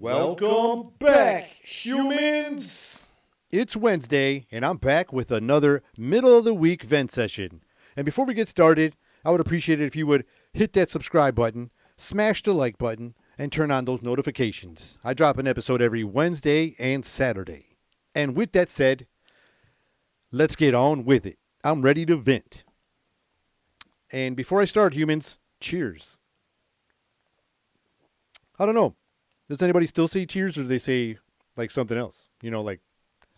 Welcome back, humans! It's Wednesday, and I'm back with another middle of the week vent session. And before we get started, I would appreciate it if you would hit that subscribe button, smash the like button, and turn on those notifications. I drop an episode every Wednesday and Saturday. And with that said, let's get on with it. I'm ready to vent. And before I start, humans, cheers. I don't know. Does anybody still say cheers, or do they say like something else? I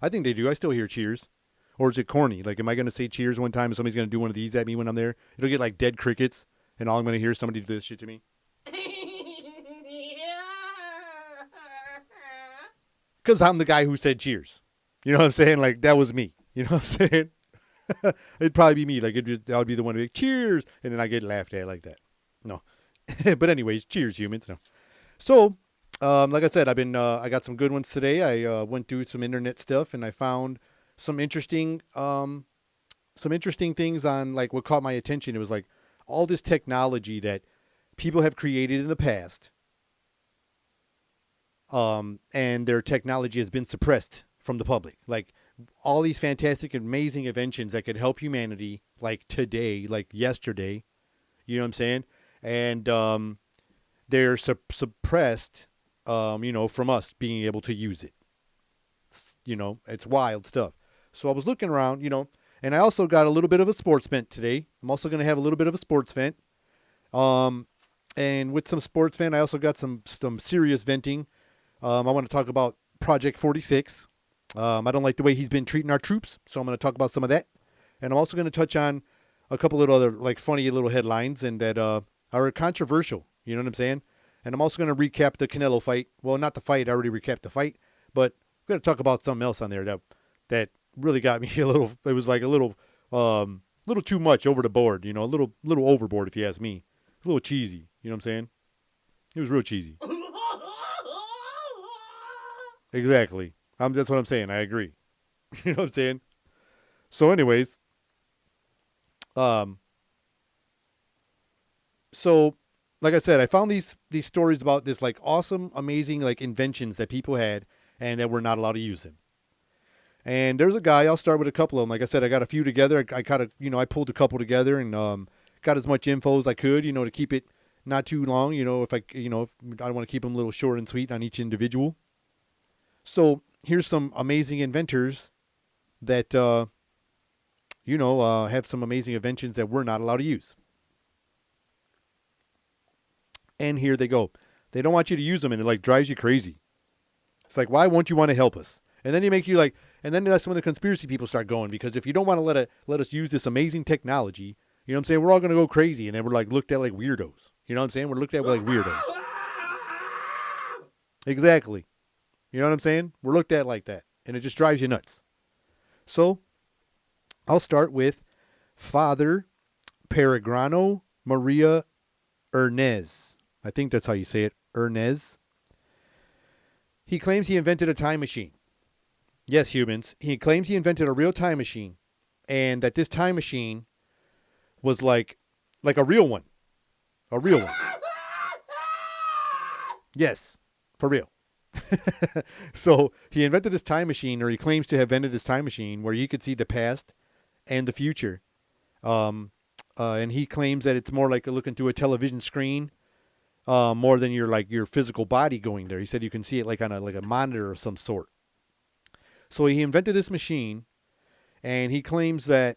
think they do. I still hear cheers. Or is it corny? Like, am I going to say cheers one time and somebody's going to do one of these at me when I'm there? It'll get like dead crickets, and all I'm going to hear is somebody do this shit to me. Because I'm the guy who said cheers. You know what I'm saying? Like, that was me. You know what I'm saying? It'd probably be me. Like, I would be the one to be like, cheers, and then I get laughed at like that. No. But anyways, cheers, humans. No. So, like I said, I got some good ones today. I went through some internet stuff, and I found some interesting things on like what caught my attention. It was like all this technology that people have created in the past, and their technology has been suppressed from the public. Like all these fantastic, amazing inventions that could help humanity, like today, like yesterday. You know what I'm saying? And they're suppressed, from us being able to use it. It's wild stuff. So I was looking around, and I also got a little bit of a sports vent today. I'm also going to have a little bit of a sports vent. And with some sports vent, I also got some serious venting. I want to talk about Project 46. I don't like the way he's been treating our troops, so I'm going to talk about some of that. And I'm also going to touch on a couple of other like funny little headlines and that are controversial. You know what I'm saying? And I'm also going to recap the Canelo fight. Well, not the fight. I already recapped the fight. But I'm going to talk about something else on there that really got me a little. It was like a little too much over the board. A little overboard, if you ask me. A little cheesy. You know what I'm saying? It was real cheesy. Exactly. That's what I'm saying. I agree. You know what I'm saying? So anyways, so like I said, I found these stories about this like awesome, amazing like inventions that people had and that we're not allowed to use them. And there's a guy, I'll start with a couple of them. Like I said, I got a few together. I kind of, I pulled a couple together and got as much info as I could, to keep it not too long, if I want to keep them a little short and sweet on each individual. So here's some amazing inventors that, have some amazing inventions that we're not allowed to use. And here they go. They don't want you to use them, and it like drives you crazy. It's like, why won't you want to help us? And then they make you like, and then that's when the conspiracy people start going, because if you don't want to let us use this amazing technology, you know what I'm saying, we're all going to go crazy, and then we're like looked at like weirdos. You know what I'm saying? We're looked at like weirdos. Exactly. You know what I'm saying? We're looked at like that, and it just drives you nuts. So I'll start with Father Peregrino Maria Ernez. I think that's how you say it, Ernez. He claims he invented a time machine. Yes, humans. He claims he invented a real time machine, and that this time machine was like a real one. A real one. Yes, for real. So he invented this time machine, or he claims to have invented this time machine where he could see the past and the future. And he claims that it's more like looking through a television screen, more than your physical body going there. He said you can see it like on a monitor of some sort. So he invented this machine, and he claims that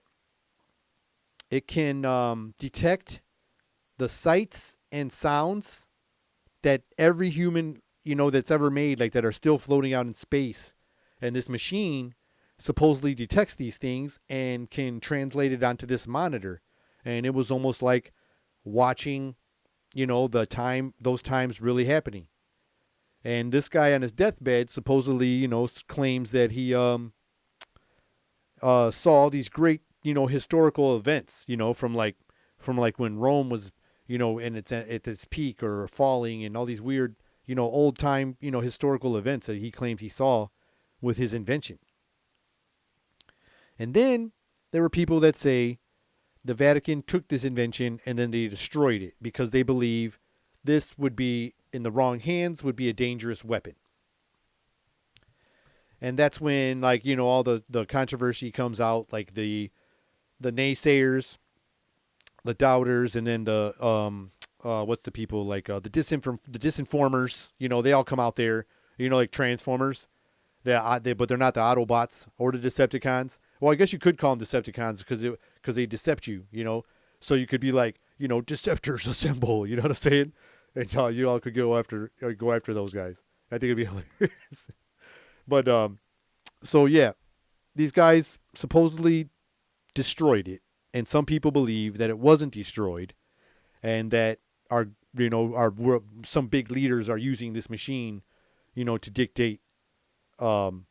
it can detect the sights and sounds that every human, that's ever made, like that are still floating out in space. And this machine supposedly detects these things and can translate it onto this monitor. And it was almost like watching, those times really happening. And this guy on his deathbed supposedly, claims that he saw these great, historical events, from like when Rome was, in its at its peak or falling, and all these weird, old time, historical events that he claims he saw with his invention. And then there were people that say the Vatican took this invention and then they destroyed it because they believe this would be in the wrong hands would be a dangerous weapon. And that's when, like, all the controversy comes out, like the naysayers, the doubters, and then the what's the people like the disinformers. They all come out there. Like Transformers. But they're not the Autobots or the Decepticons. Well, I guess you could call them Decepticons because they decept you. So you could be like, Deceptors assemble. You know what I'm saying? And you all could go after those guys. I think it'd be hilarious. But so yeah, these guys supposedly destroyed it, and some people believe that it wasn't destroyed, and that some big leaders are using this machine, to dictate, to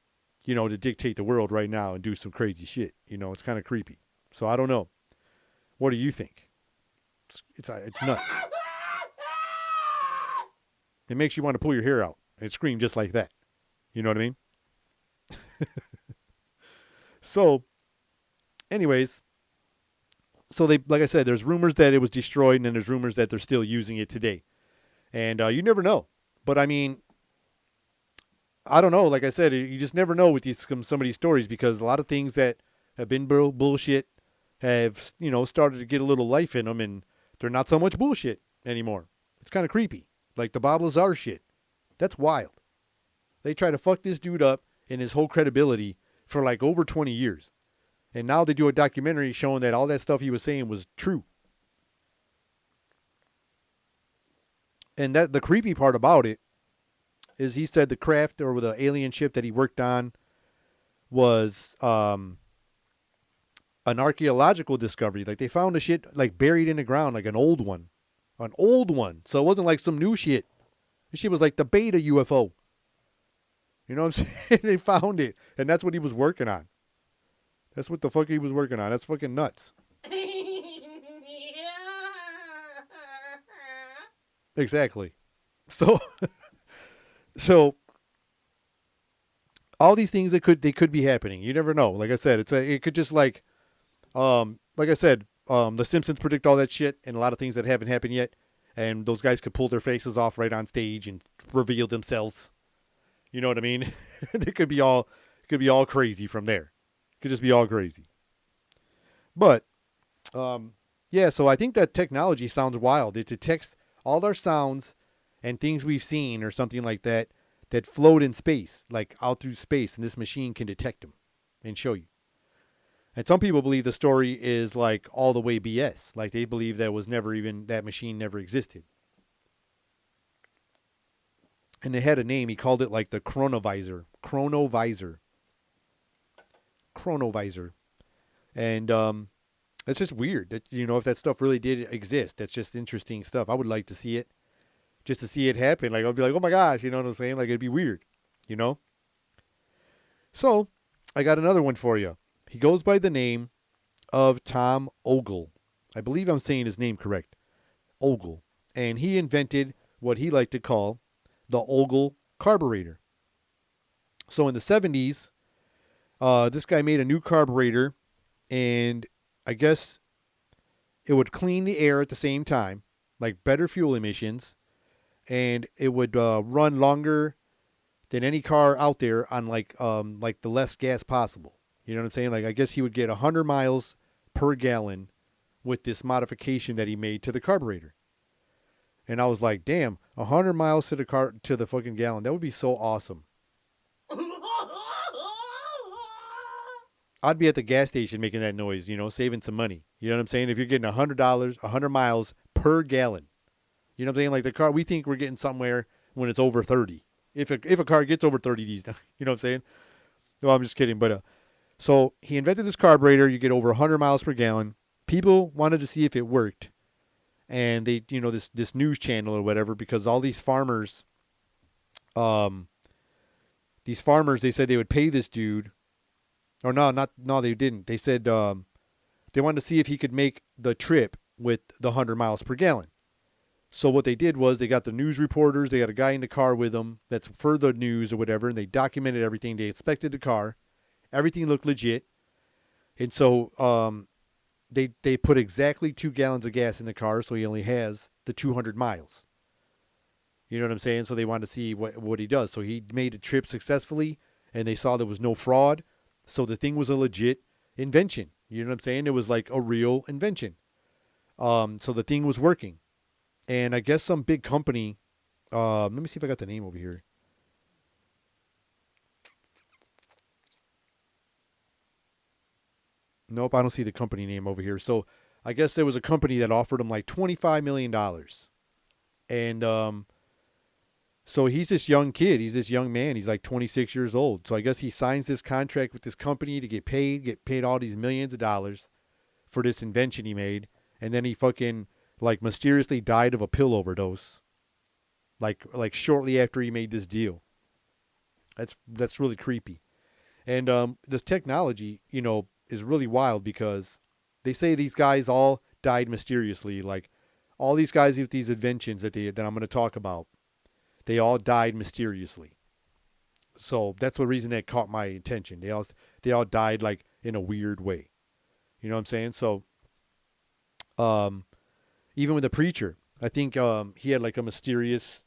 dictate the world right now and do some crazy shit. It's kind of creepy. So I don't know. What do you think? It's nuts. It makes you want to pull your hair out and scream just like that. You know what I mean? So, anyways, like I said, there's rumors that it was destroyed, and then there's rumors that they're still using it today. And you never know. But I mean, I don't know. Like I said, you just never know with some of these stories, because a lot of things that have been bullshit have, started to get a little life in them, and they're not so much bullshit anymore. It's kind of creepy. Like the Bob Lazar shit. That's wild. They try to fuck this dude up and his whole credibility for like over 20 years. And now they do a documentary showing that all that stuff he was saying was true. And that the creepy part about it is he said the craft or the alien ship that he worked on was an archaeological discovery. Like they found the shit like buried in the ground, like an old one. An old one. So it wasn't like some new shit. This shit was like the beta UFO. You know what I'm saying? They found it. And that's what he was working on. That's what the fuck he was working on. That's fucking nuts. Exactly. So all these things they could be happening. You never know. Like I said, it could just like I said, the Simpsons predict all that shit and a lot of things that haven't happened yet, and those guys could pull their faces off right on stage and reveal themselves. You know what I mean? It could be all crazy from there. It could just be all crazy. But yeah, so I think that technology sounds wild. It detects all our sounds and things we've seen or something like that float in space, like out through space, and this machine can detect them and show you. And some people believe the story is like all the way BS. Like they believe that machine never existed. And they had a name. He called it like the Chronovisor. And it's just weird that, if that stuff really did exist. That's just interesting stuff. I would like to see it. Just to see it happen. Like, I'd be like, oh my gosh, you know what I'm saying? Like, it'd be weird, So, I got another one for you. He goes by the name of Tom Ogle. I believe I'm saying his name correct. Ogle. And he invented what he liked to call the Ogle Carburetor. So, in the 70s, this guy made a new carburetor, and I guess it would clean the air at the same time, like better fuel emissions, and it would run longer than any car out there on like the less gas possible. You know what I'm saying? Like I guess he would get 100 miles per gallon with this modification that he made to the carburetor. And I was like, damn, 100 miles to the fucking gallon. That would be so awesome. I'd be at the gas station making that noise, saving some money. You know what I'm saying? If you're getting $100, 100 miles per gallon. You know what I'm saying? Like the car, we think we're getting somewhere when it's over 30. If a car gets over 30 these days, you know what I'm saying? No, I'm just kidding. But so he invented this carburetor. You get over 100 miles per gallon. People wanted to see if it worked, and they, this news channel or whatever, because all these farmers, they said they would pay this dude, or no, they didn't. They said they wanted to see if he could make the trip with the 100 miles per gallon. So what they did was they got the news reporters. They got a guy in the car with them that's for the news or whatever, and they documented everything. They inspected the car. Everything looked legit. And so they put exactly 2 gallons of gas in the car, so he only has the 200 miles. You know what I'm saying? So they wanted to see what he does. So he made a trip successfully, and they saw there was no fraud. So the thing was a legit invention. You know what I'm saying? It was like a real invention. So the thing was working. And I guess some big company, let me see if I got the name over here. Nope, I don't see the company name over here. So I guess there was a company that offered him like $25 million. And so he's this young kid. He's this young man. He's like 26 years old. So I guess he signs this contract with this company to get paid all these millions of dollars for this invention he made. And then he fucking like mysteriously died of a pill overdose. Like shortly after he made this deal. That's really creepy. And this technology, is really wild because they say these guys all died mysteriously. Like all these guys with these inventions that I'm going to talk about, they all died mysteriously. So that's the reason that caught my attention. They all died like in a weird way. You know what I'm saying? So um, even with the preacher, I think he had like a mysterious.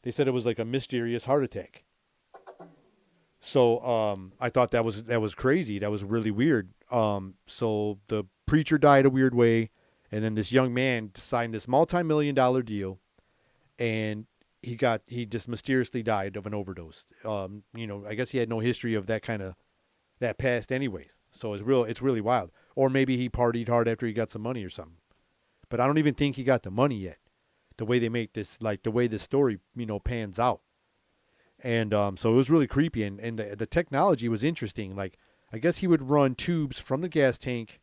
They said it was like a mysterious heart attack. So I thought that was crazy. That was really weird. So the preacher died a weird way, and then this young man signed this multi-million-dollar deal, and he just mysteriously died of an overdose. I guess he had no history of that past anyways. So it's really wild. Or maybe he partied hard after he got some money or something. But I don't even think he got the money yet. The way they make this, like the way this story, pans out. And so it was really creepy, and the technology was interesting. Like I guess he would run tubes from the gas tank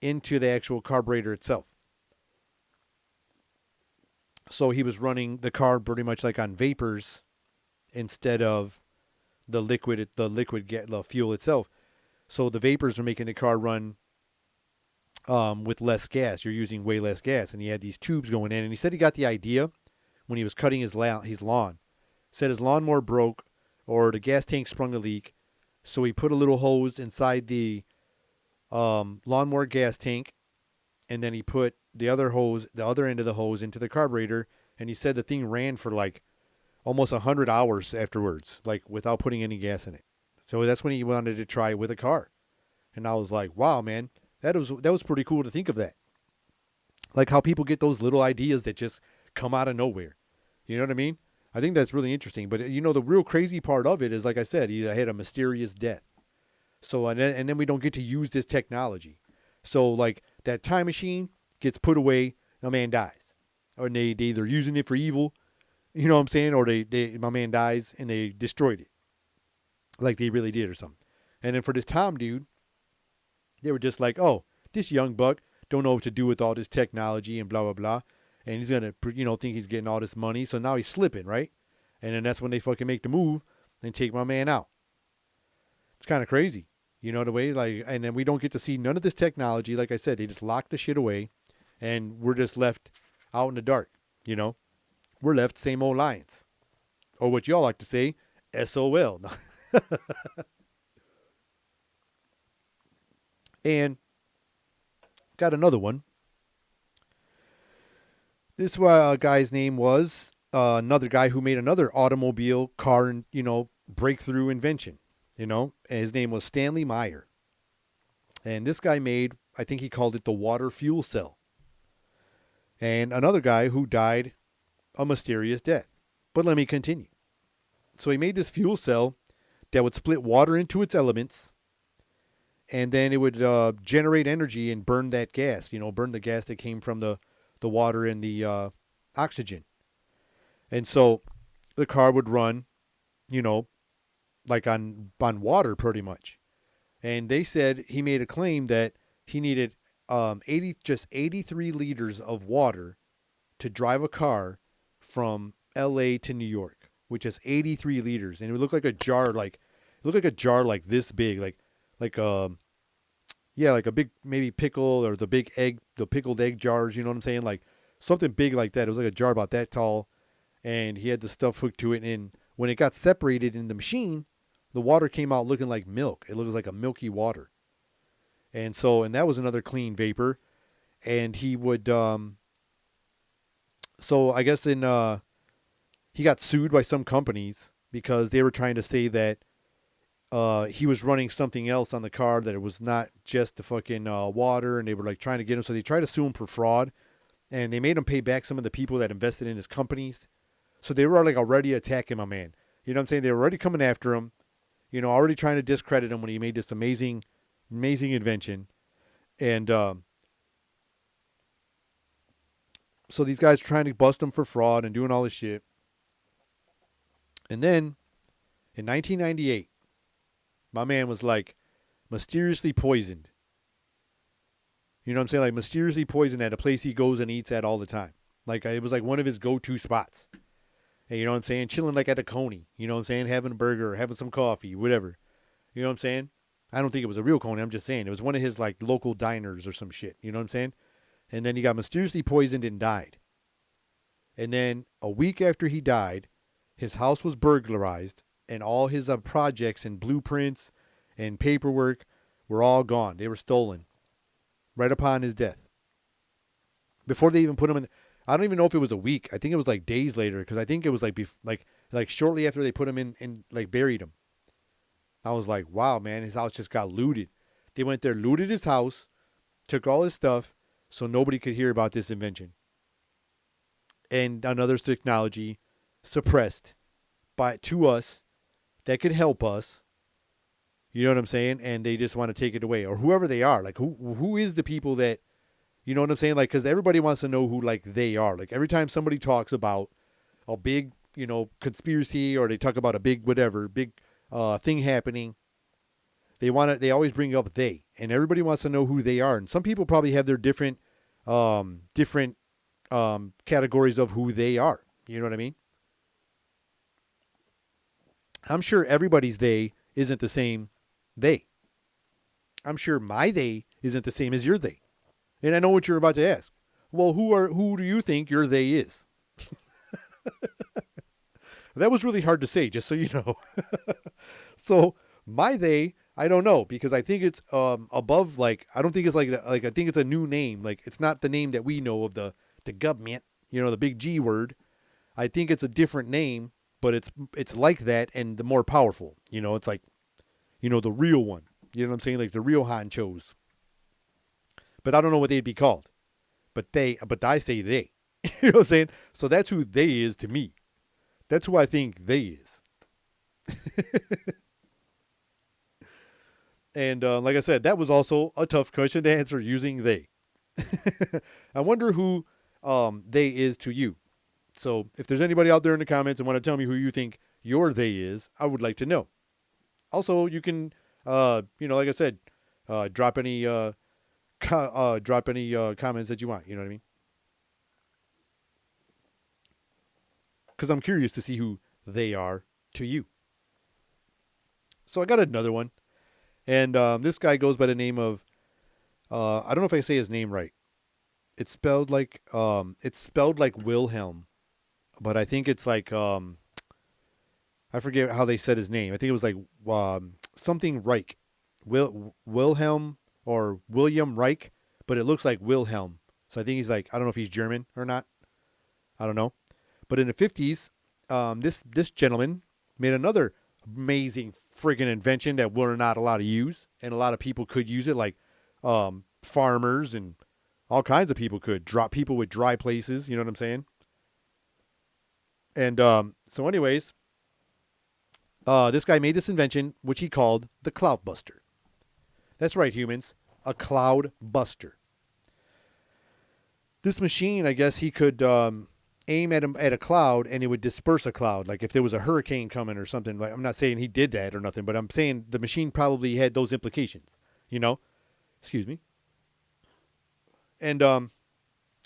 into the actual carburetor itself. So he was running the car pretty much like on vapors instead of the fuel itself. So the vapors are making the car run with less gas. You're using way less gas, and he had these tubes going in. And he said he got the idea when he was cutting his lawn. Said his lawnmower broke, or the gas tank sprung a leak, so he put a little hose inside the lawnmower gas tank, and then he put the other end of the hose into the carburetor, and he said the thing ran for like almost 100 hours afterwards, like without putting any gas in it. So that's when he wanted to try it with a car. And I was like, wow, man, that was pretty cool to think of that. Like how people get those little ideas that just come out of nowhere. You know what I mean? I think that's really interesting. But the real crazy part of it is, like I said, he had a mysterious death. So and then we don't get to use this technology. So like that time machine gets put away, a man dies, or they either using it for evil, you know what I'm saying, or my man dies and they destroyed it, like they really did or something. And then for this Tom dude, they were just like, oh, this young buck don't know what to do with all this technology and blah blah blah, and he's gonna think he's getting all this money, so now he's slipping, right? And then that's when they fucking make the move and take my man out. It's kind of crazy. You know the way, like, and then we don't get to see none of this technology. Like I said, they just lock the shit away, and we're just left out in the dark. We're left same old lions, or what y'all like to say, SOL. And got another one. This guy's name was another guy who made another automobile car, breakthrough invention. And his name was Stanley Meyer. And this guy made, I think he called it the water fuel cell. And another guy who died a mysterious death. But let me continue. So he made this fuel cell that would split water into its elements, and then it would generate energy and burn that gas, burn the gas that came from the water and the oxygen. And so the car would run, like on water pretty much. And they said he made a claim that he needed 83 liters of water to drive a car from L.A. to New York, which is 83 liters, and it would look like a jar, like this big, like yeah, like a big maybe pickle, or the pickled egg jars. You know what I'm saying? Like something big like that. It was like a jar about that tall, and he had the stuff hooked to it. And when it got separated in the machine, the water came out looking like milk. It looks like a milky water. And that was another clean vapor. And he would, so I guess he got sued by some companies because they were trying to say that he was running something else on the car, that it was not just the fucking water, and they were like trying to get him. So they tried to sue him for fraud, and they made him pay back some of the people that invested in his companies. So they were like already attacking my man. You know what I'm saying? They were already coming after him, already trying to discredit him when he made this amazing, amazing invention. And so these guys are trying to bust him for fraud and doing all this shit. And then in 1998, my man was like mysteriously poisoned. You know what I'm saying? Like mysteriously poisoned at a place he goes and eats at all the time. Like it was like one of his go-to spots. And you know what I'm saying? Chilling like at a Coney. You know what I'm saying? Having a burger, having some coffee, whatever. You know what I'm saying? I don't think it was a real Coney. I'm just saying. It was one of his like local diners or some shit. You know what I'm saying? And then he got mysteriously poisoned and died. And then a week after he died, his house was burglarized and all his projects and blueprints and paperwork were all gone. They were stolen right upon his death. Before they even put him in, I don't even know if it was a week. I think it was like days later, because I think it was like shortly after they put him in and like buried him. I was like, wow, man, his house just got looted. They went there, looted his house, took all his stuff, so nobody could hear about this invention. And another technology suppressed to us that could help us. You know what I'm saying? And they just want to take it away, or whoever they are. Like who is the people that, you know what I'm saying? Like, because everybody wants to know who like they are. Like every time somebody talks about a big, conspiracy, or they talk about a big whatever, big thing happening, they always bring up they, and everybody wants to know who they are. And some people probably have their different categories of who they are. You know what I mean? I'm sure everybody's they isn't the same they. I'm sure my they isn't the same as your they. And I know what you're about to ask. Well, who do you think your they is? That was really hard to say, just so you know. So my they, I don't know, because I think it's above, like, I don't think it's like I think it's a new name. Like it's not the name that we know of the government, the big G word. I think it's a different name, but it's like that and the more powerful. It's like, the real one. You know what I'm saying? Like the real honchos. But I don't know what they'd be called. But I say they. You know what I'm saying? So that's who they is to me. That's who I think they is. And like I said, that was also a tough question to answer using they. I wonder who they is to you. So if there's anybody out there in the comments and want to tell me who you think your they is, I would like to know. Also, you can, like I said, drop any comments that you want. You know what I mean? Because I'm curious to see who they are to you. So I got another one, and this guy goes by the name of I don't know if I say his name right. It's spelled like Wilhelm, but I think it's like I forget how they said his name. I think it was like something Reich, Wilhelm or William Reich, but it looks like Wilhelm. So I think he's like, I don't know if he's German or not. I don't know. But in the 50s, this gentleman made another amazing friggin' invention that we're not allowed to use, and a lot of people could use it, like farmers and all kinds of people could. People with dry places, you know what I'm saying? And so anyways, this guy made this invention, which he called the Cloud Buster. That's right, humans, a cloud buster. This machine, I guess he could aim at a cloud and it would disperse a cloud. Like if there was a hurricane coming or something. Like I'm not saying he did that or nothing, but I'm saying the machine probably had those implications. Excuse me. And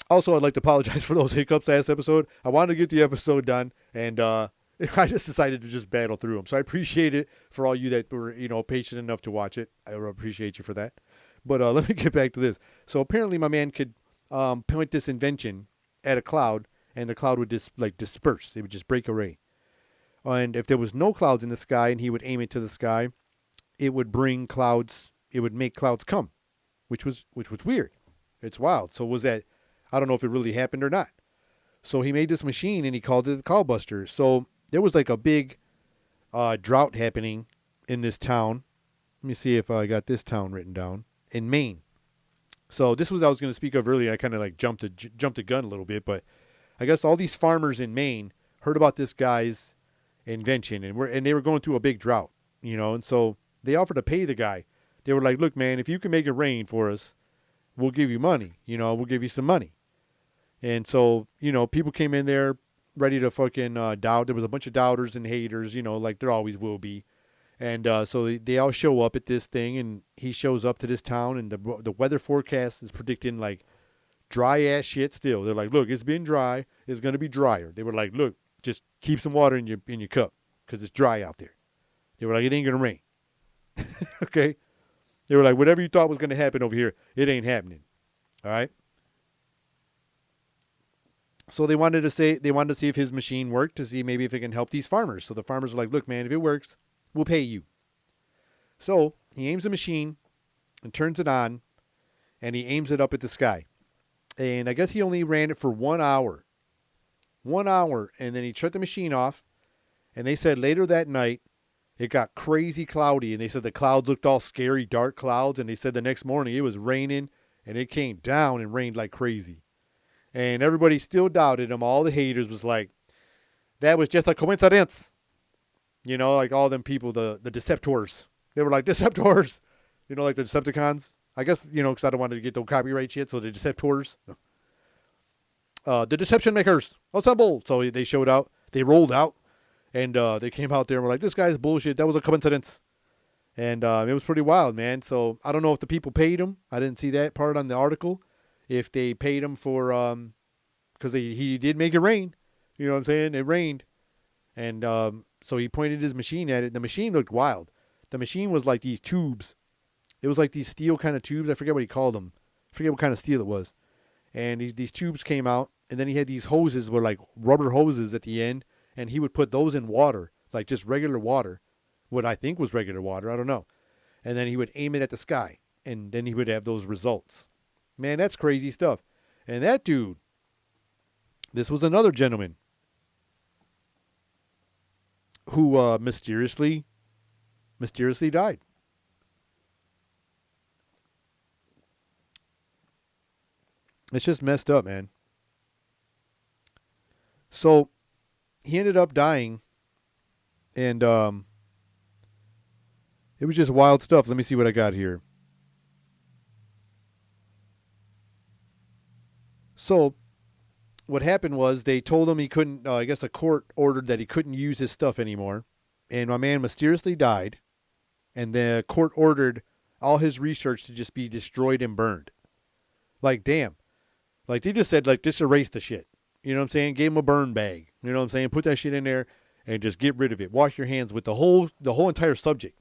also, I'd like to apologize for those hiccups last episode. I wanted to get the episode done, and I just decided to just battle through them. So I appreciate it for all you that were, patient enough to watch it. I appreciate you for that. But let me get back to this. So apparently my man could point this invention at a cloud, and the cloud would just disperse. It would just break away. And if there was no clouds in the sky and he would aim it to the sky, it would bring clouds. It would make clouds come, which was weird. It's wild. So was that, I don't know if it really happened or not. So he made this machine and he called it the Cloudbuster. So there was like a big drought happening in this town. Let me see if I got this town written down in Maine. So this was what I was going to speak of earlier. I kind of like jumped the gun a little bit, but I guess all these farmers in Maine heard about this guy's invention, and they were going through a big drought, and so they offered to pay the guy. They were like, "Look, man, if you can make it rain for us, we'll give you money. We'll give you some money." And so people came in there ready to fucking doubt. There was a bunch of doubters and haters, like there always will be. And so they all show up at this thing, and he shows up to this town, and the weather forecast is predicting like dry ass shit still. They're like, look, it's been dry. It's going to be drier. They were like, look, just keep some water in your cup because it's dry out there. They were like, it ain't going to rain. Okay? They were like, whatever you thought was going to happen over here, it ain't happening. All right? So they wanted to see if his machine worked, to see maybe if it can help these farmers. So the farmers are like, look, man, if it works, we'll pay you. So he aims the machine and turns it on, and he aims it up at the sky. And I guess he only ran it for 1 hour. 1 hour, and then he shut the machine off. And they said later that night, it got crazy cloudy, and they said the clouds looked all scary, dark clouds. And they said the next morning it was raining, and it came down and rained like crazy. And everybody still doubted him. All the haters was like, that was just a coincidence. Like all them people, the Deceptors. They were like, Deceptors. Like the Decepticons. I guess, because I don't want to get the copyright shit. So the Deceptors. The Deception Makers. Assemble. So they showed out. They rolled out. And they came out there and were like, this guy's bullshit. That was a coincidence. And it was pretty wild, man. So I don't know if the people paid him. I didn't see that part on the article. If they paid him for, because he did make it rain. You know what I'm saying? It rained. And so he pointed his machine at it. The machine looked wild. The machine was like these tubes. It was like these steel kind of tubes. I forget what he called them. I forget what kind of steel it was. And these tubes came out. And then he had these hoses, were like rubber hoses at the end. And he would put those in water, like just regular water. What I think was regular water. I don't know. And then he would aim it at the sky. And then he would have those results. Man, that's crazy stuff. And that dude, this was another gentleman who mysteriously died. It's just messed up, man. So he ended up dying, and it was just wild stuff. Let me see what I got here. So what happened was they told him he couldn't, I guess a court ordered that he couldn't use his stuff anymore. And my man mysteriously died. And the court ordered all his research to just be destroyed and burned. Like, damn. Like, they just said, like, just erase the shit. You know what I'm saying? Gave him a burn bag. You know what I'm saying? Put that shit in there and just get rid of it. Wash your hands with the whole entire subject.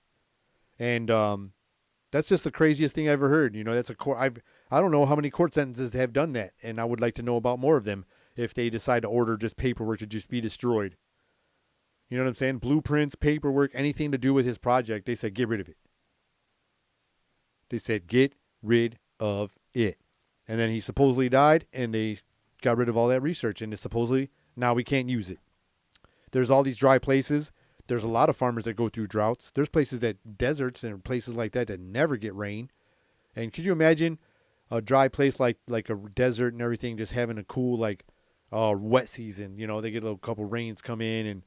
And that's just the craziest thing I ever heard. That's a court. I don't know how many court sentences have done that, and I would like to know about more of them if they decide to order just paperwork to just be destroyed. You know what I'm saying? Blueprints, paperwork, anything to do with his project, they said get rid of it. They said get rid of it. And then he supposedly died, and they got rid of all that research, and it's supposedly now we can't use it. There's all these dry places. There's a lot of farmers that go through droughts. There's places deserts and places like that never get rain. And could you imagine a dry place like a desert and everything just having a cool wet season? They get a little couple rains come in, and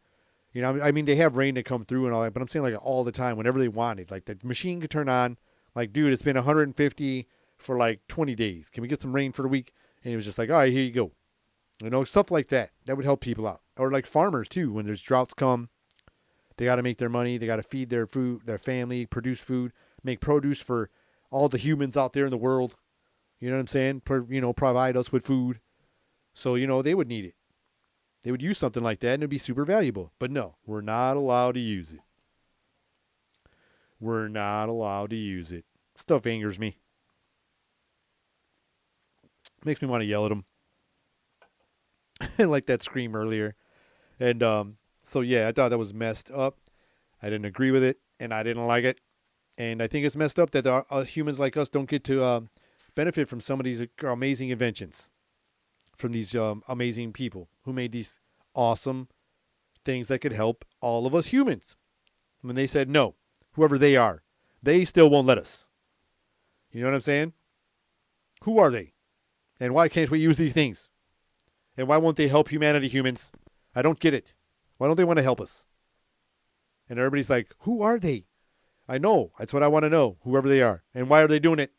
I mean they have rain to come through and all that, but I'm saying like all the time whenever they want it. Like the machine could turn on, like, dude, it's been 150 for like 20 days. Can we get some rain for the week? And it was just like, all right, here you go. Stuff like that. That would help people out. Or like farmers too, when there's droughts come. They got to make their money. They got to feed their food, their family, produce food, make produce for all the humans out there in the world. You know what I'm saying? Provide us with food. So, they would need it. They would use something like that and it'd be super valuable. But no, we're not allowed to use it. We're not allowed to use it. Stuff angers me. Makes me want to yell at them. Like that scream earlier. And, so yeah, I thought that was messed up. I didn't agree with it, and I didn't like it. And I think it's messed up that humans like us don't get to benefit from some of these amazing inventions. from these amazing people who made these awesome things that could help all of us humans. When they said no, whoever they are, they still won't let us. You know what I'm saying? Who are they? And why can't we use these things? And why won't they help humanity, humans? I don't get it. Why don't they want to help us? And everybody's like, who are they? I know. That's what I want to know. Whoever they are. And why are they doing it?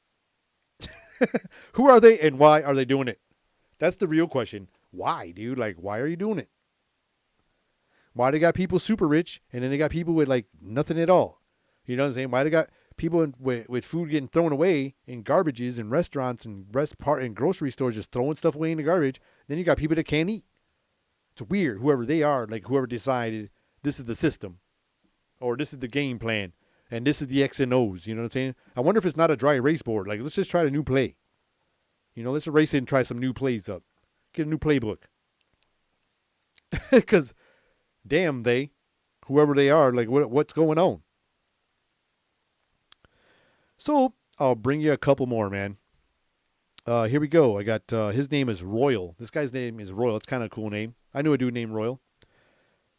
Who are they and why are they doing it? That's the real question. Why, dude? Like, why are you doing it? Why they got people super rich and then they got people with like nothing at all? You know what I'm saying? Why they got people with food getting thrown away in garbages and restaurants and grocery stores just throwing stuff away in the garbage? Then you got people that can't eat. It's weird. Whoever they are, like whoever decided this is the system or this is the game plan and this is the X and O's. You know what I'm saying? I wonder if it's not a dry erase board. Like, let's just try a new play. You know, let's erase it and try some new plays up. Get a new playbook. Because, damn, whoever they are, like, what's going on? So, I'll bring you a couple more, man. Here we go. I got, his name is Royal. This guy's name is Royal. It's kind of a cool name. I knew a dude named Royal.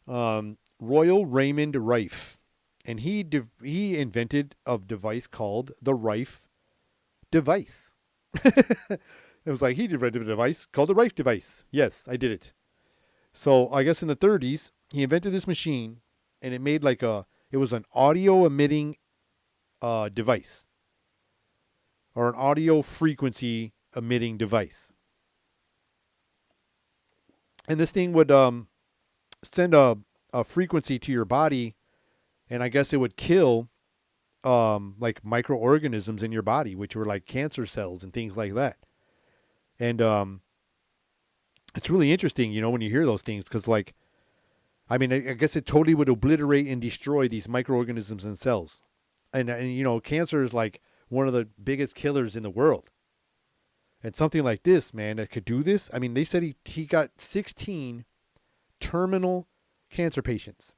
Royal Raymond Rief. And he invented a device called the Rief Device. It was like he invented a device called the Rief Device. Yes, I did it. So I guess in the 30s, he invented this machine, and it made like it was an audio emitting device. Or an audio frequency emitting device. And this thing would send a frequency to your body, and I guess it would kill like microorganisms in your body, which were like cancer cells and things like that. And it's really interesting, you know, when you hear those things, because like, I mean, I guess it totally would obliterate and destroy these microorganisms and cells. And you know, cancer is like one of the biggest killers in the world. And something like this, man, that could do this. I mean, they said he got 16 terminal cancer patients.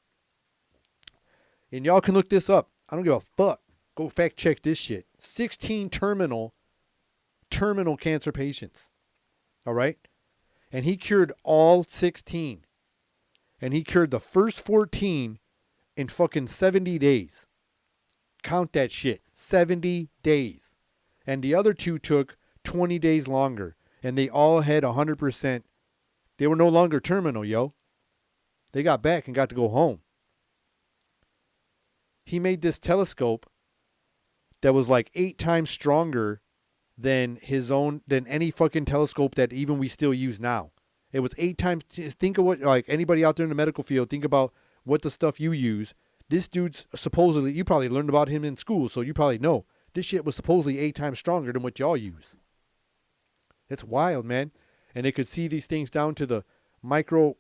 And y'all can look this up. I don't give a fuck. Go fact check this shit. 16 terminal cancer patients. All right? And he cured all 16. And he cured the first 14 in fucking 70 days. Count that shit. 70 days. And the other two took 20 days longer. And they all had 100%. They were no longer terminal, yo. They got back and got to go home. He made this telescope that was like 8 times stronger than any fucking telescope that even we still use now. It was 8 times. Think of what, like anybody out there in the medical field, think about what the stuff you use. This dude's supposedly, you probably learned about him in school, so you probably know. This shit was supposedly 8 times stronger than what y'all use. It's wild, man. And they could see these things down to the micro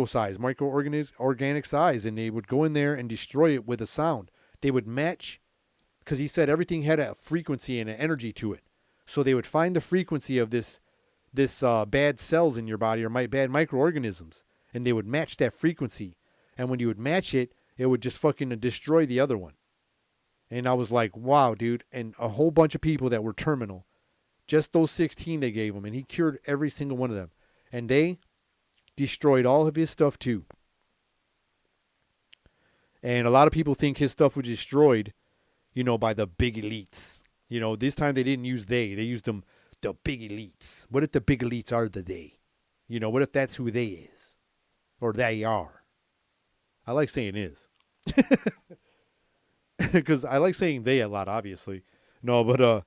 size, organic size, and they would go in there and destroy it with a sound. They would match, because he said everything had a frequency and an energy to it. So they would find the frequency of this bad cells in your body or bad microorganisms, and they would match that frequency. And when you would match it, it would just fucking destroy the other one. And I was like, wow, dude. And a whole bunch of people that were terminal, just those 16 they gave him, and he cured every single one of them. And they destroyed all of his stuff too. And a lot of people think his stuff was destroyed, you know, by the big elites. You know, this time they didn't use they used them, the big elites. What if the big elites are the they? You know, what if that's who they is? Or they are? I like saying is. Because I like saying they a lot, obviously. No, but,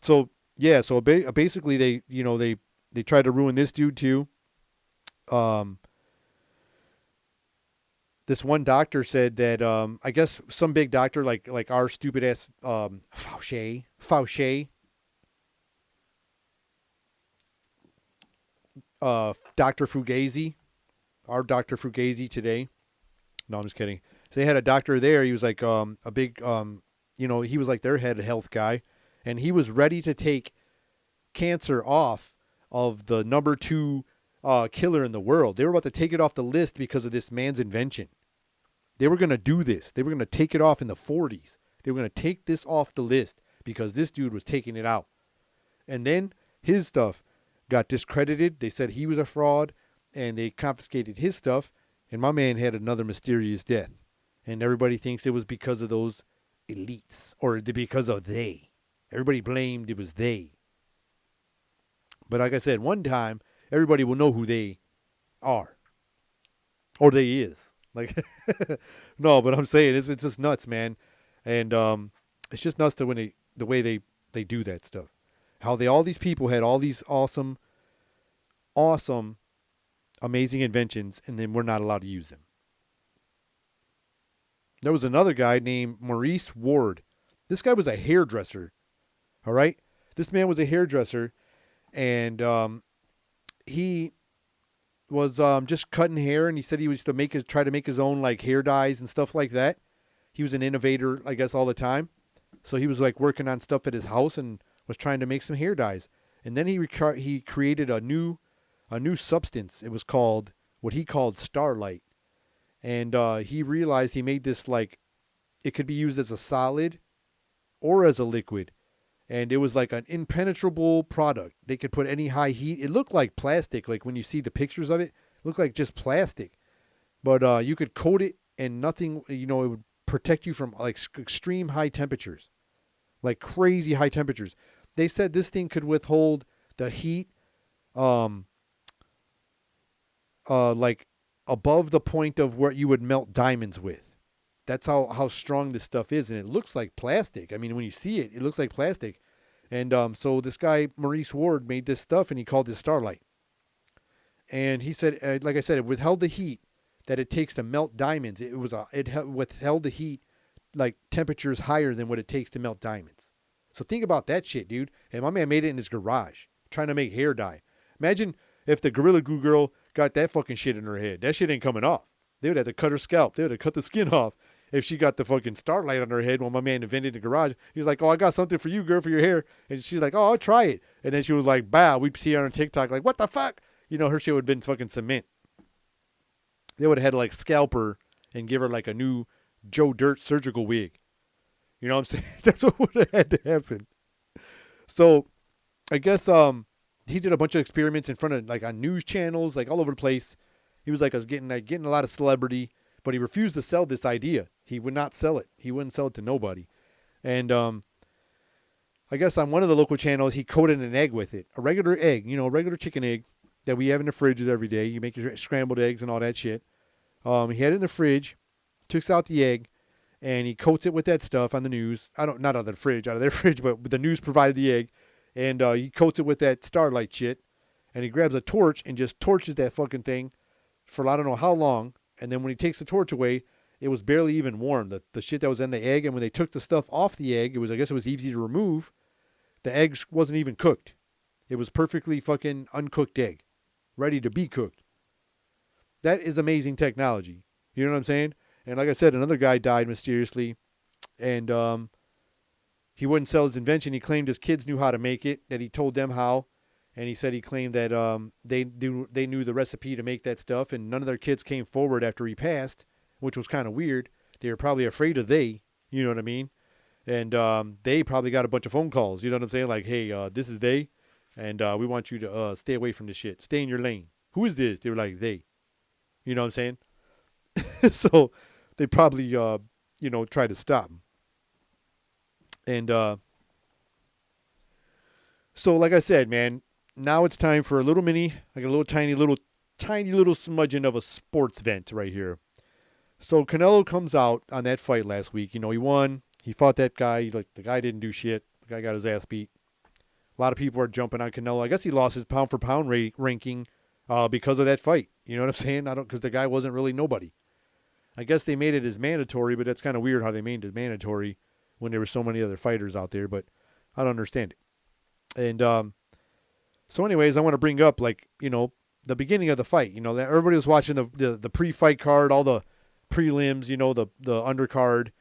so, yeah, so basically they tried to ruin this dude too. This one doctor said that I guess some big doctor like our stupid ass Fauci, Dr. Fugazi, our Dr. Fugazi today. No, I'm just kidding. So they had a doctor there. He was like a big he was like their head health guy, and he was ready to take cancer off of the number 2 killer in the world. They were about to take it off the list because of this man's invention. They were going to do this. They were going to take it off in the 40s. They were going to take this off the list because this dude was taking it out. And then his stuff got discredited. They said he was a fraud, and they confiscated his stuff. And my man had another mysterious death. And everybody thinks it was because of those elites, or because of they. Everybody blamed it was they. But like I said, one time, everybody will know who they are. Or they is. Like, no, but I'm saying it's just nuts, man. And it's just nuts the way they do that stuff. How all these people had all these awesome, amazing inventions, and then we're not allowed to use them. There was another guy named Maurice Ward. This guy was a hairdresser. All right? This man was a hairdresser, and he was just cutting hair, and he said he was to try to make his own like hair dyes and stuff like that. He was an innovator, I guess, all the time. So he was like working on stuff at his house and was trying to make some hair dyes. And then he created a new substance. It was called what he called Starlite. And he realized he made this like it could be used as a solid or as a liquid. And it was like an impenetrable product. They could put any high heat. It looked like plastic. Like when you see the pictures of it, it looked like just plastic. But you could coat it and nothing, it would protect you from like extreme high temperatures. Like crazy high temperatures. They said this thing could withhold the heat like above the point of where you would melt diamonds with. That's how strong this stuff is. And it looks like plastic. I mean, when you see it, it looks like plastic. And so this guy, Maurice Ward, made this stuff and he called it Starlite. And he said, like I said, it withheld the heat that it takes to melt diamonds. It withheld the heat like temperatures higher than what it takes to melt diamonds. So think about that shit, dude. And my man made it in his garage trying to make hair dye. Imagine if the Gorilla Glue girl got that fucking shit in her head. That shit ain't coming off. They would have to cut her scalp. They would have cut the skin off if she got the fucking Starlight on her head when my man invented the garage. He's like, oh, I got something for you, girl, for your hair. And she's like, oh, I'll try it. And then she was like, bow. We'd see her on TikTok like, what the fuck? Her shit would have been fucking cement. They would have had to like scalp her and give her like a new Joe Dirt surgical wig. You know what I'm saying? That's what would have had to happen. So I guess he did a bunch of experiments in front of like on news channels, like all over the place. He was like getting a lot of celebrity, but he refused to sell this idea. He would not sell it. He wouldn't sell it to nobody. And I guess on one of the local channels, he coated an egg with it. A regular egg, a regular chicken egg that we have in the fridges every day. You make your scrambled eggs and all that shit. He had it in the fridge, takes out the egg, and he coats it with that stuff on the news. Not out of the fridge, out of their fridge, but the news provided the egg. And he coats it with that Starlight shit. And he grabs a torch and just torches that fucking thing for I don't know how long. And then when he takes the torch away, it was barely even warm. The shit that was in the egg. And when they took the stuff off the egg, I guess it was easy to remove. The egg wasn't even cooked. It was perfectly fucking uncooked egg. Ready to be cooked. That is amazing technology. You know what I'm saying? And like I said, another guy died mysteriously. And he wouldn't sell his invention. He claimed his kids knew how to make it, that he told them how. And he said he claimed that they knew the recipe to make that stuff. And none of their kids came forward after he passed, which was kind of weird. They were probably afraid of you know what I mean? And they probably got a bunch of phone calls. You know what I'm saying? Like, hey, this is they. And we want you to stay away from this shit. Stay in your lane. Who is this? They were like, they. You know what I'm saying? So they probably, tried to stop him. And so like I said, man, now it's time for a little tiny little smudging of a sports vent right here. So Canelo comes out on that fight last week. He won. He fought that guy. The guy didn't do shit. The guy got his ass beat. A lot of people are jumping on Canelo. I guess he lost his pound for pound ranking because of that fight. You know what I'm saying? Because the guy wasn't really nobody. I guess they made it as mandatory, but that's kind of weird how they made it mandatory when there were so many other fighters out there. But I don't understand it. And so anyways, I want to bring up the beginning of the fight. That everybody was watching the pre-fight card, all the prelims, the undercard.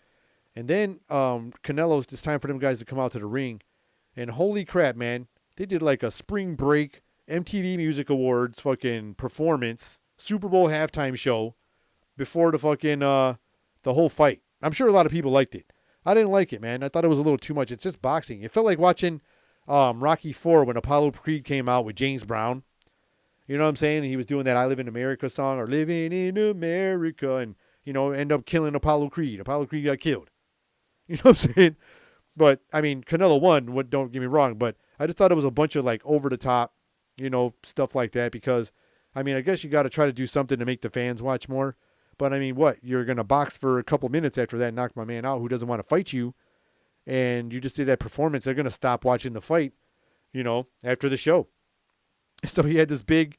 And then Canelo's, it's time for them guys to come out to the ring. And holy crap, man, they did like a spring break MTV Music Awards fucking performance, Super Bowl halftime show before the fucking the whole fight. I'm sure a lot of people liked it. I didn't like it, man. I thought it was a little too much. It's just boxing. It felt like watching Rocky 4 when Apollo Creed came out with James Brown. You know what I'm saying? And he was doing that I Live in America song or Living in America and, end up killing Apollo Creed. Apollo Creed got killed. You know what I'm saying? But, I mean, Canelo won, don't get me wrong, but I just thought it was a bunch of, like, over-the-top, stuff like that because, I mean, I guess you got to try to do something to make the fans watch more. But, I mean, what? You're going to box for a couple minutes after that and knock my man out who doesn't want to fight you, and you just did that performance. They're going to stop watching the fight, after the show. So he had this big,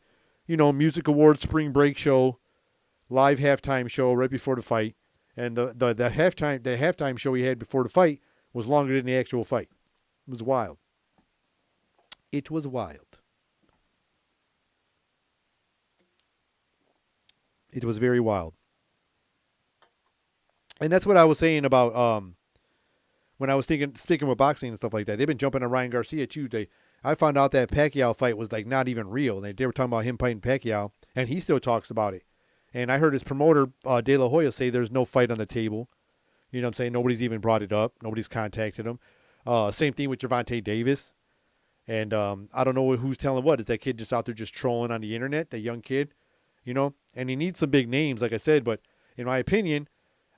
music awards spring break show, live halftime show right before the fight. And the halftime show he had before the fight was longer than the actual fight. It was wild. It was wild. It was very wild. And that's what I was saying about when I was speaking with boxing and stuff like that. They've been jumping on Ryan Garcia Tuesday. I found out that Pacquiao fight was like not even real. They were talking about him fighting Pacquiao, and he still talks about it. And I heard his promoter, De La Hoya, say there's no fight on the table. You know what I'm saying? Nobody's even brought it up. Nobody's contacted him. Same thing with Gervonta Davis. And I don't know who's telling what. Is that kid just out there just trolling on the internet, that young kid? And he needs some big names, like I said. But in my opinion,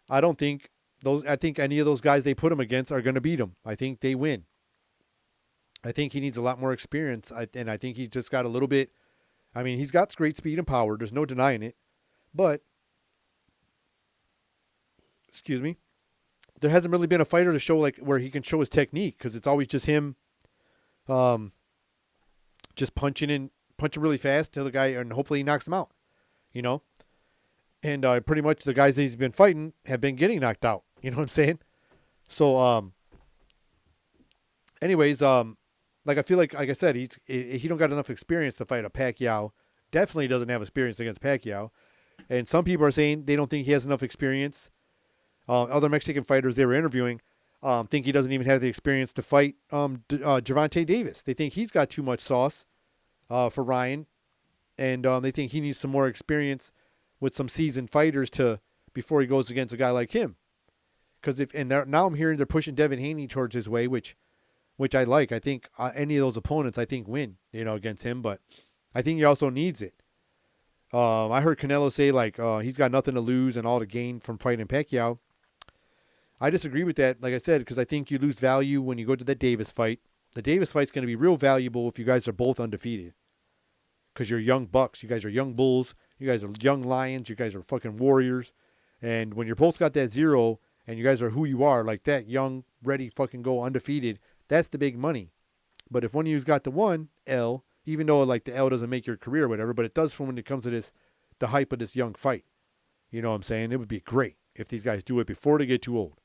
I think any of those guys they put him against are going to beat him. I think they win. I think he needs a lot more experience. And I think he's just got a little bit. I mean, he's got great speed and power. There's no denying it. But, excuse me, there hasn't really been a fighter to show like where he can show his technique because it's always just him just punching really fast to the guy and hopefully he knocks him out, And pretty much the guys that he's been fighting have been getting knocked out. You know what I'm saying? So, anyways, like I feel like I said, he don't got enough experience to fight a Pacquiao. Definitely doesn't have experience against Pacquiao. And some people are saying they don't think he has enough experience. Other Mexican fighters they were interviewing think he doesn't even have the experience to fight Gervonta Davis. They think he's got too much sauce for Ryan. And they think he needs some more experience with some seasoned fighters before he goes against a guy like him. Because now I'm hearing they're pushing Devin Haney towards his way, which I like. I think any of those opponents I think win, against him. But I think he also needs it. I heard Canelo say like he's got nothing to lose and all to gain from fighting Pacquiao. I disagree with that, like I said, because I think you lose value when you go to that Davis fight. The Davis fight's going to be real valuable if you guys are both undefeated. Because you're young bucks. You guys are young bulls. You guys are young lions. You guys are fucking warriors. And when you're both got that 0 and you guys are who you are, like that, young, ready, fucking go undefeated, that's the big money. But if one of you's got the 1 L, even though like the L doesn't make your career or whatever, but it does for when it comes to the hype of this young fight. You know what I'm saying? It would be great if these guys do it before they get too old.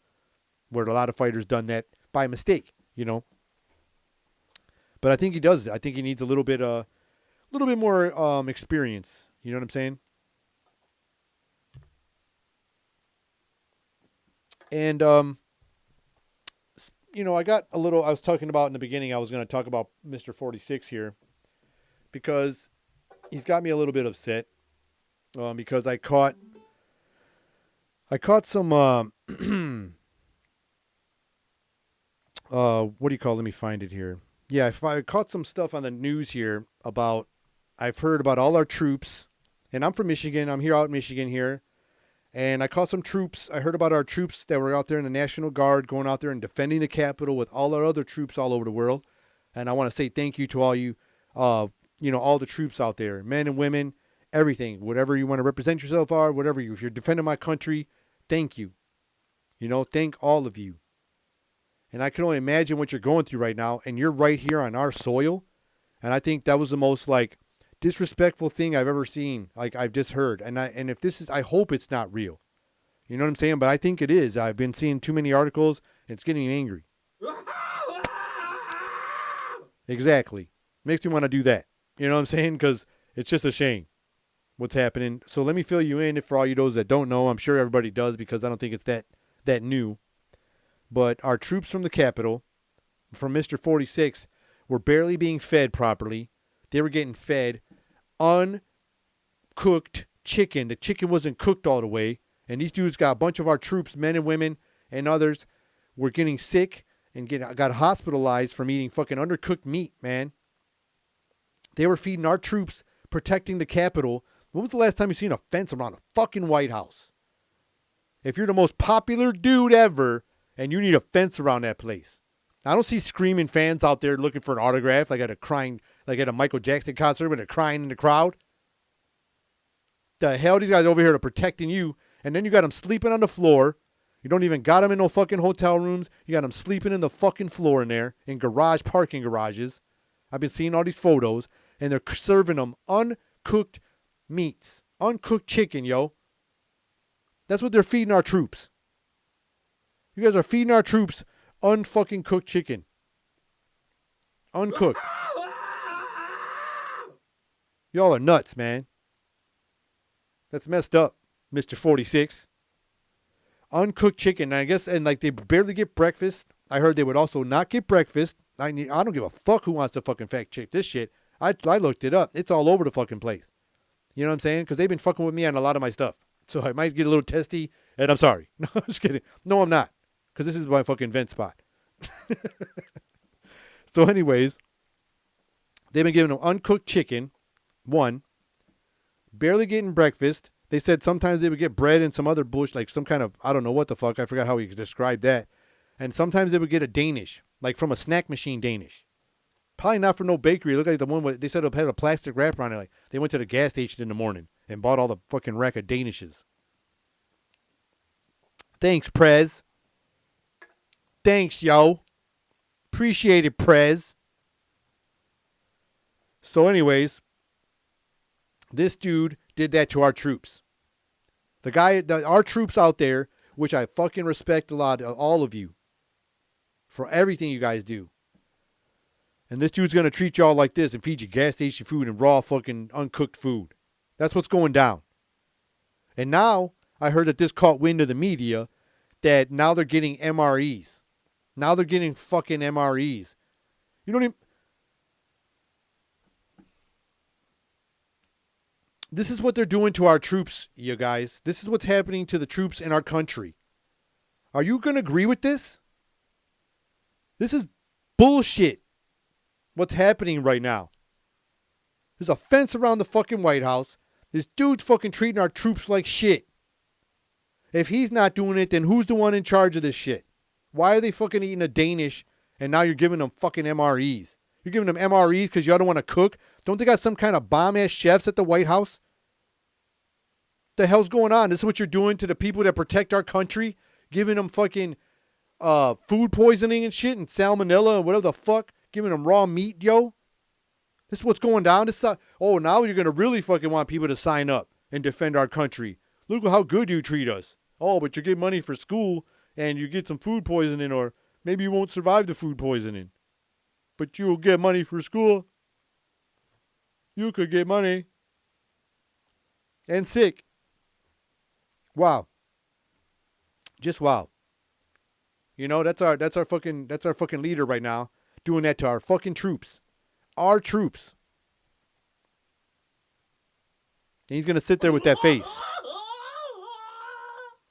Where a lot of fighters done that by mistake, But I think he does. I think he needs a little bit more experience. You know what I'm saying? And I got a little. I was talking about in the beginning. I was going to talk about Mr. 46 here because he's got me a little bit upset because I caught some. What do you call? Let me find it here. Yeah, I caught some stuff on the news here about. I've heard about all our troops, and I'm from Michigan. I'm here out in Michigan here, and I caught some troops. I heard about our troops that were out there in the National Guard, going out there and defending the Capitol with all our other troops all over the world. And I want to say thank you to all you, all the troops out there, men and women, everything, whatever you want to represent yourself are, whatever if you're defending my country, thank you. Thank all of you. And I can only imagine what you're going through right now. And you're right here on our soil. And I think that was the most disrespectful thing I've ever seen. I've just heard. And if this is, I hope it's not real. You know what I'm saying? But I think it is. I've been seeing too many articles. And it's getting me angry. Exactly. Makes me want to do that. You know what I'm saying? Because it's just a shame what's happening. So let me fill you in for all you those that don't know. I'm sure everybody does because I don't think it's that new. But our troops from the Capitol, from Mr. 46, were barely being fed properly. They were getting fed uncooked chicken. The chicken wasn't cooked all the way. And these dudes got a bunch of our troops, men and women and others, were getting sick and got hospitalized from eating fucking undercooked meat, man. They were feeding our troops, protecting the Capitol. When was the last time you seen a fence around a fucking White House? If you're the most popular dude ever and you need a fence around that place. I don't see screaming fans out there looking for an autograph like at a Michael Jackson concert when they're crying in the crowd. The hell, these guys over here are protecting you, and then you got them sleeping on the floor. You don't even got them in no fucking hotel rooms. You got them sleeping in the fucking floor in there, in parking garages. I've been seeing all these photos, and they're serving them uncooked meats, uncooked chicken, yo. That's what they're feeding our troops. You guys are feeding our troops unfucking cooked chicken. Uncooked. Y'all are nuts, man. That's messed up, Mr. 46. Uncooked chicken, I guess, and like they barely get breakfast. I heard they would also not get breakfast. I don't give a fuck who wants to fucking fact check this shit. I looked it up. It's all over the fucking place. You know what I'm saying? Because they've been fucking with me on a lot of my stuff. So I might get a little testy, and I'm sorry. No, I'm just kidding. No, I'm not. Because this is my fucking vent spot. So anyways, they've been giving them uncooked chicken, one. Barely getting breakfast. They said sometimes they would get bread and some other bullshit, like some kind of, I don't know what the fuck. I forgot how he described that. And sometimes they would get a Danish, like from a snack machine Danish. Probably not from no bakery. It looked like the one they said it had a plastic wrapper on it. Like they went to the gas station in the morning and bought all the fucking rack of Danishes. Thanks, Prez. Thanks, yo. Appreciate it, Prez. So anyways, this dude did that to our troops. Our troops out there, which I fucking respect a lot, all of you, for everything you guys do. And this dude's going to treat y'all like this and feed you gas station food and raw fucking uncooked food. That's what's going down. And now, I heard that this caught wind of the media that now they're getting MREs. Now they're getting fucking MREs. You don't even... This is what they're doing to our troops, you guys. This is what's happening to the troops in our country. Are you going to agree with this? This is bullshit. What's happening right now? There's a fence around the fucking White House. This dude's fucking treating our troops like shit. If he's not doing it, then who's the one in charge of this shit? Why are they fucking eating a Danish and now you're giving them fucking MREs? You're giving them MREs because y'all don't want to cook? Don't they got some kind of bomb-ass chefs at the White House? The hell's going on? This is what you're doing to the people that protect our country? Giving them fucking food poisoning and shit and salmonella and whatever the fuck? Giving them raw meat, yo? This is what's going down? Now you're going to really fucking want people to sign up and defend our country. Look at how good you treat us. Oh, but you get money for school and you get some food poisoning, or maybe you won't survive the food poisoning. But you'll get money for school. You could get money. And sick. Wow. Just wow. You know, that's our fucking leader right now, doing that to our fucking troops. Our troops. And he's gonna sit there with that face.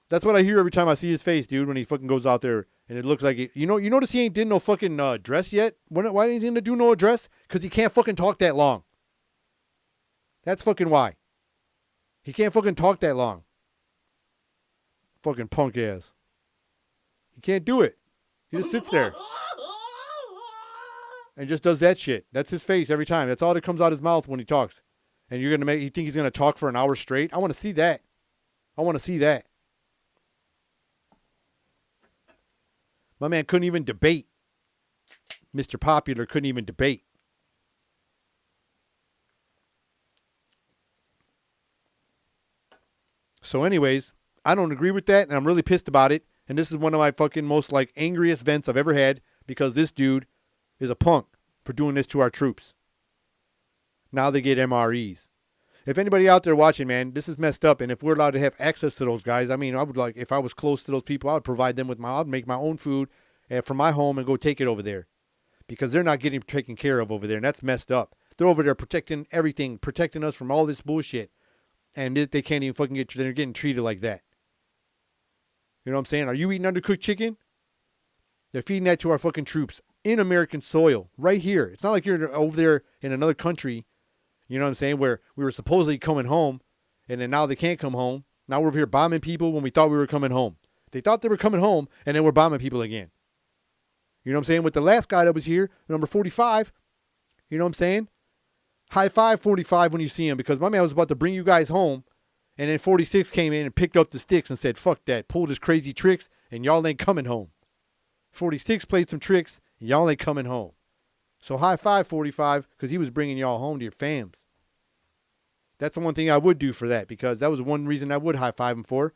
That's what I hear every time I see his face, dude, when he fucking goes out there and it looks like you notice he ain't did no fucking address yet? Why ain't he gonna do no address? Because he can't fucking talk that long. That's fucking why. He can't fucking talk that long. Fucking punk ass. He can't do it. He just sits there. And just does that shit. That's his face every time. That's all that comes out his mouth when he talks. And you think he's gonna talk for an hour straight? I want to see that. I want to see that. My man couldn't even debate. Mr. Popular couldn't even debate. So anyways, I don't agree with that, and I'm really pissed about it. And this is one of my fucking most angriest vents I've ever had, because this dude is a punk for doing this to our troops. Now they get MREs. If anybody out there watching, man, this is messed up. And if we're allowed to have access to those guys, I mean, I would if I was close to those people, I would provide them with I'd make my own food from my home and go take it over there, because they're not getting taken care of over there. And that's messed up. They're over there protecting everything, protecting us from all this bullshit. And they can't even fucking they're getting treated like that. You know what I'm saying? Are you eating undercooked chicken? They're feeding that to our fucking troops in American soil, right here. It's not like you're over there in another country, you know what I'm saying, where we were supposedly coming home, and then now they can't come home. Now we're over here bombing people when we thought we were coming home. They thought they were coming home, and then we're bombing people again. You know what I'm saying? With the last guy that was here, number 45, you know what I'm saying? High five 45 when you see him, because my man was about to bring you guys home, and then 46 came in and picked up the sticks and said, fuck that, pulled his crazy tricks, and y'all ain't coming home. 46 played some tricks, and y'all ain't coming home. So high five 45, because he was bringing y'all home to your fams. That's the one thing I would do for that, because that was one reason I would high five him for,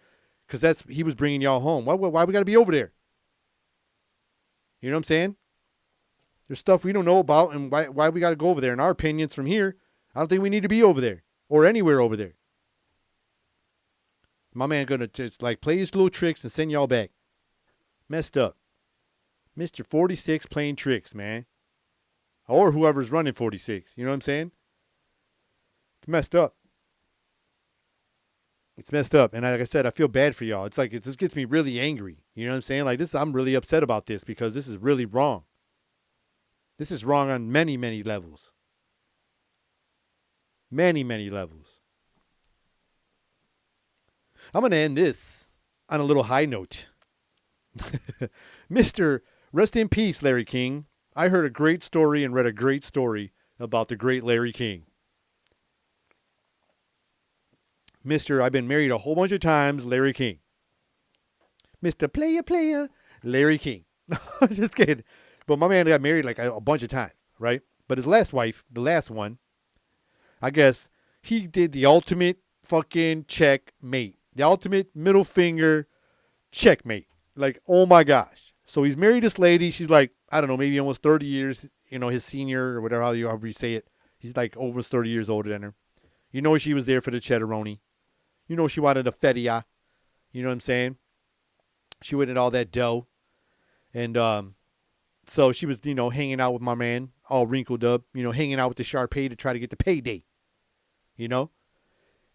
because he was bringing y'all home. Why we got to be over there? You know what I'm saying? There's stuff we don't know about, and why we got to go over there. In our opinions from here, I don't think we need to be over there or anywhere over there. My man gonna just like play his little tricks and send y'all back. Messed up. Mr. 46 playing tricks, man. Or whoever's running 46. You know what I'm saying? It's messed up. It's messed up. And like I said, I feel bad for y'all. It's like, it just gets me really angry. You know what I'm saying? Like this, I'm really upset about this because this is really wrong. This is wrong on many, many levels. Many, many levels. I'm going to end this on a little high note. Mr. Rest in peace, Larry King. I heard a great story and read a great story about the great Larry King. Mr. I've been married a whole bunch of times, Larry King. Mr. Player, Larry King. Just kidding. But my man got married like a bunch of times, right? But his last wife, the last one, I guess he did the ultimate fucking checkmate. The ultimate middle finger checkmate. Like, oh my gosh. So he's married this lady. She's like, I don't know, maybe almost 30 years, you know, his senior or whatever, however you say it. He's like almost 30 years older than her. You know she was there for the cheddaroni. You know she wanted a fedia. You know what I'm saying? She wanted all that dough. And so she was, you know, hanging out with my man, all wrinkled up, you know, hanging out with the Shar-Pei to try to get the payday. You know?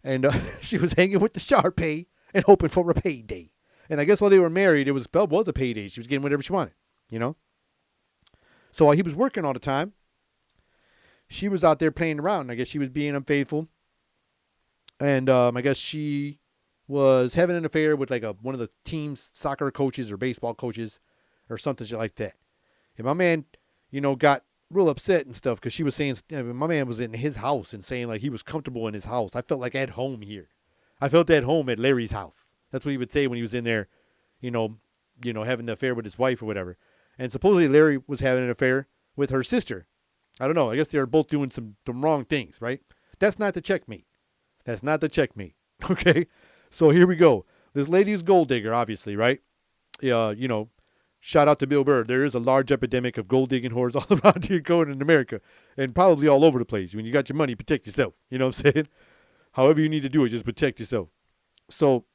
And she was hanging with the Shar-Pei and hoping for a payday. And I guess while they were married, it was a payday. She was getting whatever she wanted, you know? So while he was working all the time, she was out there playing around. I guess she was being unfaithful. And I guess she was having an affair with like one of the team's soccer coaches or baseball coaches or something like that. And my man, you know, got real upset and stuff because she was saying, my man was in his house and saying like he was comfortable in his house. I felt like at home here. I felt at home at Larry's house. That's what he would say when he was in there, you know, having the affair with his wife or whatever. And supposedly Larry was having an affair with her sister. I don't know. I guess they were both doing some wrong things, right? That's not the checkmate. That's not the checkmate. Okay? So here we go. This lady is gold digger, obviously, right? You know, shout out to Bill Burr. There is a large epidemic of gold digging whores all around here going in America and probably all over the place. When you got your money, protect yourself. You know what I'm saying? However you need to do it, just protect yourself. So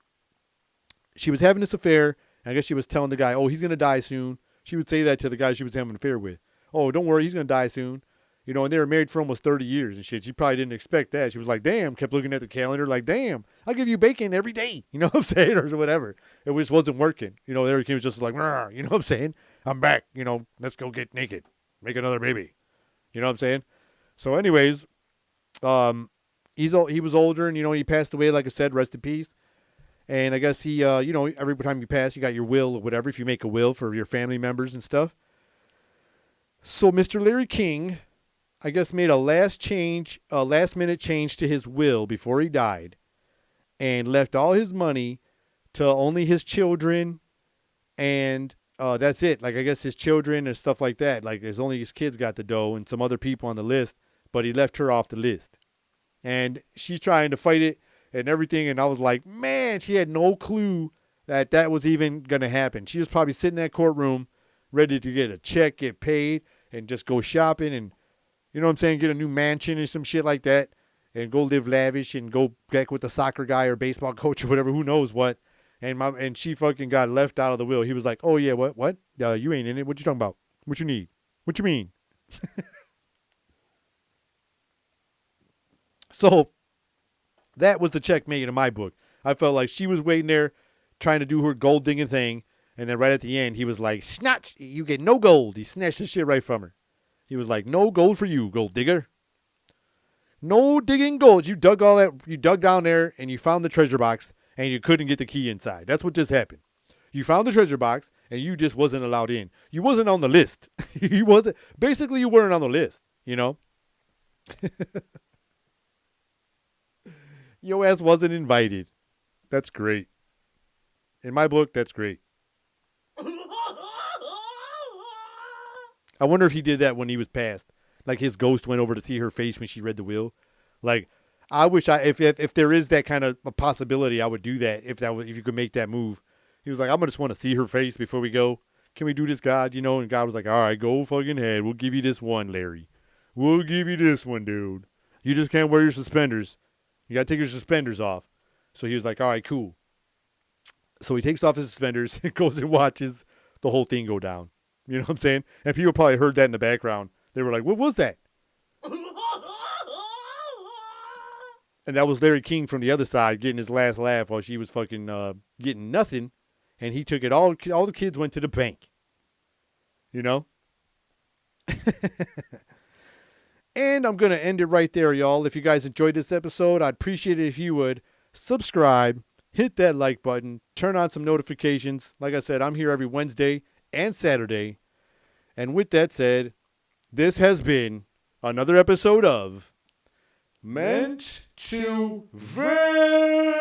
she was having this affair. And I guess she was telling the guy, oh, he's going to die soon. She would say that to the guy she was having an affair with. Oh, don't worry, he's going to die soon. You know, and they were married for almost 30 years and shit. She probably didn't expect that. She was like, damn, kept looking at the calendar like, damn, I'll give you bacon every day. You know what I'm saying? Or whatever. It just wasn't working. You know, Larry King was just like, you know what I'm saying? I'm back. You know, let's go get naked. Make another baby. You know what I'm saying? So anyways, he was older and, you know, he passed away, like I said, rest in peace. And I guess he, you know, every time you pass, you got your will or whatever, if you make a will for your family members and stuff. So Mr. Larry King, I guess, made a last minute change to his will before he died and left all his money to only his children. And that's it. Like, I guess his children and stuff like that. Like, there's only his kids got the dough and some other people on the list, but he left her off the list. And she's trying to fight it and everything. And I was like, man, she had no clue that was even going to happen. She was probably sitting in that courtroom ready to get a check, get paid, and just go shopping and, you know what I'm saying, get a new mansion or some shit like that and go live lavish and go back with the soccer guy or baseball coach or whatever, who knows what. And she fucking got left out of the will. He was like, oh, yeah, what? You ain't in it. What you talking about? What you need? What you mean? So that was the checkmate in my book. I felt like she was waiting there trying to do her gold digging thing. And then right at the end, he was like, snatch, you get no gold. He snatched the shit right from her. He was like, no gold for you, gold digger. No digging gold. You dug all that, you dug down there and you found the treasure box and you couldn't get the key inside. That's what just happened. You found the treasure box and you just wasn't allowed in. You wasn't on the list. You wasn't, basically you weren't on the list, you know? Your ass wasn't invited. That's great. In my book, that's great. I wonder if he did that when he was passed. Like his ghost went over to see her face when she read the will. Like, I wish if there is that kind of a possibility, I would do that if you could make that move. He was like, I'm gonna just want to see her face before we go. Can we do this, God? You know, and God was like, all right, go fucking ahead. We'll give you this one, Larry. We'll give you this one, dude. You just can't wear your suspenders. You gotta take your suspenders off. So he was like, all right, cool. So he takes off his suspenders and goes and watches the whole thing go down. You know what I'm saying? And people probably heard that in the background. They were like, what was that? And that was Larry King from the other side getting his last laugh while she was fucking getting nothing. And he took it all. All the kids went to the bank. You know? And I'm going to end it right there, y'all. If you guys enjoyed this episode, I'd appreciate it if you would subscribe, hit that like button, turn on some notifications. Like I said, I'm here every Wednesday and Saturday. And with that said, this has been another episode of Meant to Vent.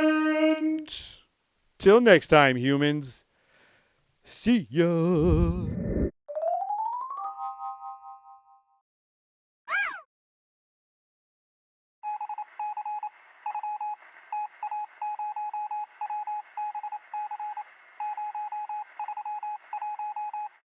Till next time, humans. See ya.